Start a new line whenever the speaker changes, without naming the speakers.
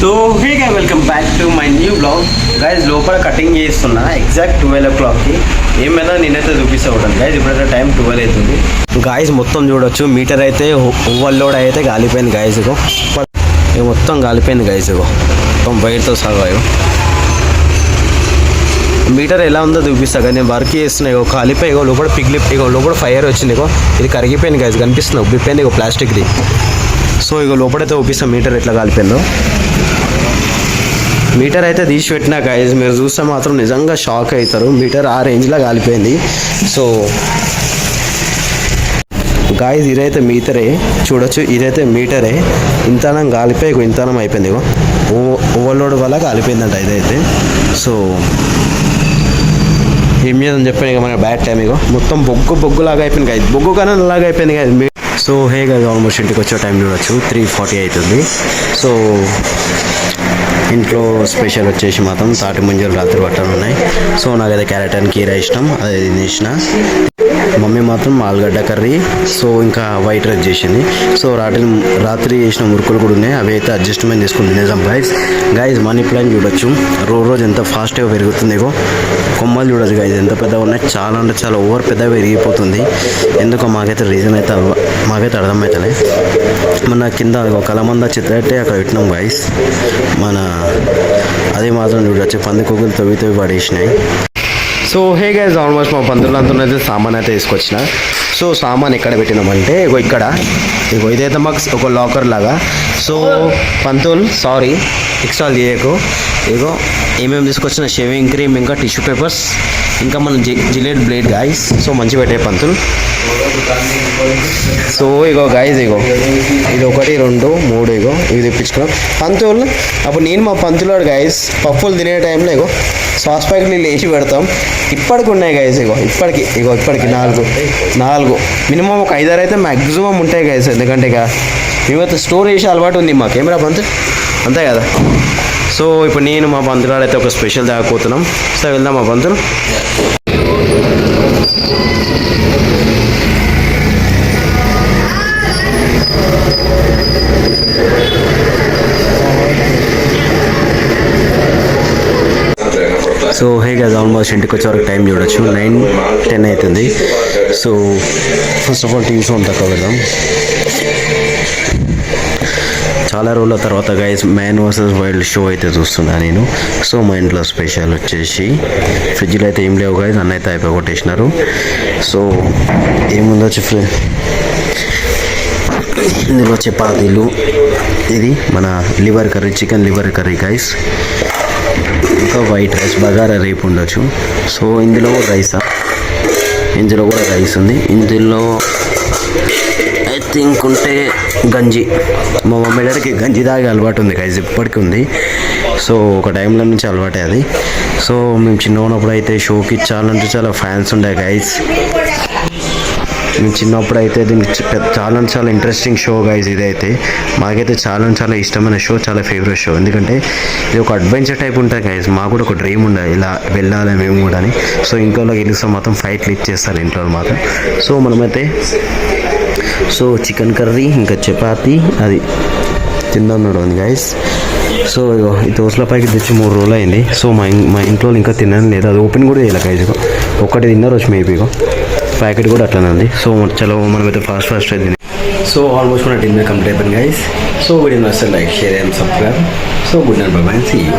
So hey గా welcome back to my new blog guys. లోపల cutting చేస్తున్నా exact 12 o'clockకి. ఏమైనా నేనైతే చూపిస్తా ఉంటాను గైజ్. ఇప్పుడైతే టైం 12 అవుతుంది గాయస్. మొత్తం చూడొచ్చు మీటర్ అయితే ఓవర్లోడ్ అయితే గాలిపోయింది గాయస్. ఇగో మొత్తం గాలిపోయింది గాయస్. ఇగో మొత్తం వైర్తో సగా మీటర్ ఎలా ఉందో చూపిస్తా కదా. నేను వర్క్ చేస్తున్నాయి ఇగో కాలిపోయి ఇగో లోపల పిగ్లిప్ ఇగో లోపల ఫైర్ వచ్చింది. ఇగో ఇది కరిగిపోయింది గాయస్, కనిపిస్తుంది ఉబ్బిపోయింది ఇగో ప్లాస్టిక్ది. సో ఇగో లోపలైతే చూపిస్తాం మీటర్ ఎట్లా కాలిపోయిందో. మీటర్ అయితే తీసి పెట్టినా గాయస్, మీరు చూస్తే మాత్రం నిజంగా షాక్ అవుతారు. మీటర్ ఆ రేంజ్లో కాలిపోయింది. సో గాయస్ ఇదైతే మీటరే చూడొచ్చు, ఇదైతే మీటరే. ఇంతనం కాలిపోయి ఇంతనం అయిపోయింది. ఇగో ఓవర్లోడ్ వల్ల కాలిపోయిందంట ఇదైతే. సో ఏం చేద్దాం చెప్పాను ఇక మన బ్యాడ్ టైం. ఇగో మొత్తం బొగ్గులాగా అయిపోయింది గాయస్, బొగ్గు కన్నా లాగా అయిపోయింది guys. So hey guys, almost ఇంటికి వచ్చే టైం చూడొచ్చు 3:40 అవుతుంది. సో ఇంట్లో స్పెషల్ వచ్చేసి మాత్రం తాటి ముంజలు రాత్రి బట్టలు ఉన్నాయి. సో నాకైతే క్యారెట్ అండ్ కీరా ఇష్టం, అది తినేసిన. మమ్మీ మాత్రం ఆలుగడ్డ కర్రీ, సో ఇంకా వైట్ రైస్ చేసింది. సో రాత్రి చేసిన మురుకులు కూడా ఉన్నాయి, అవి అయితే అడ్జస్ట్మెంట్ తీసుకుని తినేసాం గైజ్. మనీ ప్లాంట్ చూడొచ్చు రోజు ఎంత ఫాస్ట్గా పెరుగుతుంది. ఇగో కొమ్మలు చూడొచ్చు గైజ్ ఎంత పెద్దగా ఉన్నాయి, చాలా అంటే చాలా ఓవర్ పెద్దగా పెరిగిపోతుంది. ఎందుకో మాకైతే రీజన్ అయితే అర్థమవుతలే. మన కింద కలమంద చిత్ర అయితే అక్కడ పెట్టినాం గైజ్. మన అది మాత్రం చూడొచ్చు పందికొక్కులు తవ్వి పడేసినాయి. సో హే గైజ్, ఆల్మోస్ట్ మా పంతులంతా అయితే సామాన్ అయితే తీసుకొచ్చిన. సో సామాన్ ఎక్కడ పెట్టినామంటే ఇగో ఇదైతే మాకు ఒక లాకర్ లాగా. సో పంతులు సారీ ఎక్స్ట్రా చేయకు. ఇగో ఏమేమి తీసుకొచ్చిన షేవింగ్ క్రీమ్, ఇంకా టిష్యూ పేపర్స్, ఇంకా మన జిలెట్ బ్లేడ్ గాయస్. సో మంచి పెట్టే పంతులు. సో ఇగో గాయస్, ఇగో ఇది 1 2 3 ఇగో ఇవి తెప్పించుకున్నాం పంతులు. అప్పుడు నేను మా పంతులాడు గాయస్ పప్పులు తినే టైంలో ఇగో సాస్ ప్యాకెట్లు వేసి పెడతాం. ఇప్పటికి ఉన్నాయి గాయస్. ఇప్పటికి 4 మినిమం ఒక 5 అయితే మ్యాక్సిమం ఉంటాయి గాయస్. ఎందుకంటే ఇక మేమైతే స్టోర్ చేసే అలవాటు ఉంది మా కెమెరా పంతులు, అంతే కదా. సో ఇప్పుడు నేను మా పంతులాడు అయితే ఒక స్పెషల్ తాగపోతున్నాం. సో వెళ్దాం మా పంతులు. సో హే గైస్, ఆల్మోస్ట్ ఇంటికి వచ్చే వరకు టైం చూడొచ్చు 9-10 అవుతుంది. So first of all TV sound తక్కువ పెడదాం. చాలా రోజుల తర్వాత guys man versus wild show అయితే చూస్తున్నా నేను. సో మా ఇంట్లో స్పెషల్ వచ్చేసి ఫ్రిడ్జ్లో అయితే ఏం లేవు గైస్, అన్న అయితే అయిపోయి కొట్టేసినారు. సో ఏముందో ఇందులో చపాతీలు, ఇది మన liver curry, chicken liver curry guys, ఇంకా వైట్ రైస్ బగారా రేపు ఉండొచ్చు. సో ఇందులో కూడా రైస్ ఉంది. ఇందులో ఐ థింక్ ఉంటే గంజి. మా మమ్మీ డాడీకి గంజి తాగే అలవాటు ఉంది గైస్, ఇప్పటికీ ఉంది. సో ఒక టైంలో నుంచి అలవాటే అది. సో మేము చిన్నగా ఉన్నప్పుడు అయితే షోకి చాలా ఫ్యాన్స్ ఉండే గైస్. మేము చిన్నప్పుడు అయితే దీనికి చాలా ఇంట్రెస్టింగ్ షో గైస్. ఇదైతే మాకైతే చాలా ఇష్టమైన షో, చాలా ఫేవరెట్ షో. ఎందుకంటే ఇది ఒక అడ్వెంచర్ టైప్ ఉంటుంది గైస్. మాకు కూడా ఒక డ్రీమ్ ఉండే ఇలా వెళ్ళాలి మేము కూడా అని. సో ఇంట్లో గెలుస్తాం మాత్రం ఫైట్లు ఇచ్చేస్తారు ఇంట్లో మాత్రం. సో మనమైతే చికెన్ కర్రీ ఇంకా చపాతీ అది తిందన్నాడు అని గైస్. సో ఈ దోశల పైకి తెచ్చి 3 రోజులు అయింది. సో మా ఇంట్లో ఇంకా తిన్నాను లేదు, అది ఓపెన్ కూడా చేయాలి గైస్. ఒకటి తిన్నారు వచ్చి మేబీ ప్యాకెట్ కూడా అట్లనే ఉంది. సో చలో మనమైతే ఫాస్ట్ అయింది. సో ఆల్మోస్ట్ మన డిన్నర్ కంప్లీట్ అయిపోయింది గైస్. సో వీడియో నచ్చితే like, share and subscribe. So good night, bye bye, see you.